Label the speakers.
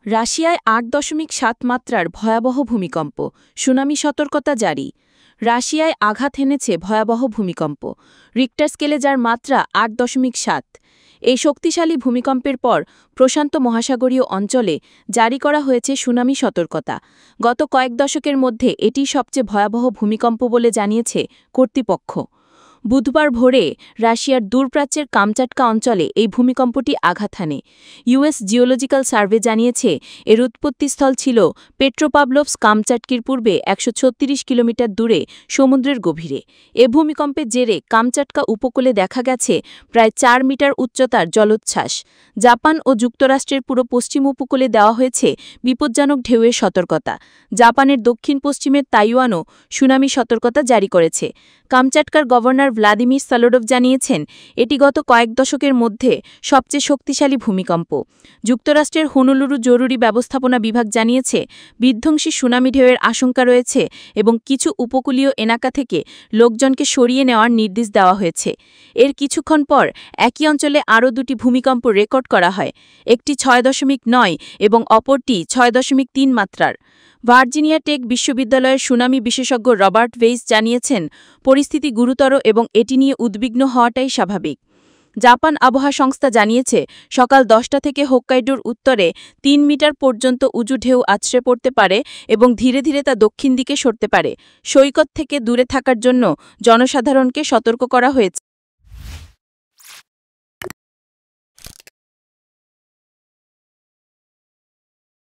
Speaker 1: রাশিয়ায় ৮.৭ মাত্রার ভয়াবহ ভূমিকম্প, সুনামি সতর্কতা জারি। রাশিয়ায় আঘাত হেনেছে ভয়াবহ ভূমিকম্প, রিক্টার স্কেলে যার মাত্রা ৮.৭। এই শক্তিশালী ভূমিকম্পের পর প্রশান্ত মহাসাগরীয় অঞ্চলে জারি করা হয়েছে সুনামি সতর্কতা। গত কয়েক দশকের মধ্যে এটি সবচেয়ে ভয়াবহ ভূমিকম্প বলে জানিয়েছে কর্তৃপক্ষ। বুধবার ভোরে রাশিয়ার দূরপ্রাচ্যের কামচাটকা অঞ্চলে এই ভূমিকম্পটি আঘাত হানে। ইউএস জিওলজিক্যাল সার্ভে জানিয়েছে এর উৎপত্তিস্থল ছিল পেট্রোপাভলভস্ক, কামচাটকির পূর্বে ১৩৬ কিলোমিটার দূরে সমুদ্রের গভীরে। এ ভূমিকম্পের জেরে কামচাটকা উপকূলে দেখা গেছে প্রায় ৪ মিটার উচ্চতার জলোচ্ছ্বাস। জাপান ও যুক্তরাষ্ট্রের পুরো পশ্চিম উপকূলে দেওয়া হয়েছে বিপজ্জনক ঢেউয়ের সতর্কতা। জাপানের দক্ষিণ পশ্চিমের তাইওয়ানও সুনামি সতর্কতা জারি করেছে। কামচাটকার গভর্নর ভ্লাদিমির সালোডভ জানিয়েছেন এটি গত কয়েক দশকের মধ্যে সবচেয়ে শক্তিশালী ভূমিকম্প। যুক্তরাষ্ট্রের হনুলুলু জরুরি ব্যবস্থাপনা বিভাগ জানিয়েছে বিধ্বংসী সুনামি ঢেউয়ের আশঙ্কা রয়েছে এবং কিছু উপকূলীয় এলাকা থেকে লোকজনকে সরিয়ে নেওয়ার নির্দেশ দেওয়া হয়েছে। এর কিছুক্ষণ পর একই অঞ্চলে আরও দুটি ভূমিকম্প রেকর্ড করা হয়, একটি ৬.৯ এবং অপরটি ৬.৩ মাত্রার। ভার্জিনিয়া টেক বিশ্ববিদ্যালয়ের সুনামি বিশেষজ্ঞ রবার্ট ভেইস জানিয়েছেন পরিস্থিতি গুরুতর এবং এটি নিয়ে উদ্বিগ্ন হওয়াটাই স্বাভাবিক। জাপান আবহাওয়া সংস্থা জানিয়েছে সকাল ১০টা থেকে হোক্কাইডোর উত্তরে ৩ মিটার পর্যন্ত উঁচু ঢেউ আছড়ে পড়তে পারে এবং ধীরে ধীরে তা দক্ষিণ দিকে সরতে পারে। সৈকত থেকে দূরে থাকার জন্য জনসাধারণকে সতর্ক করা হয়েছে।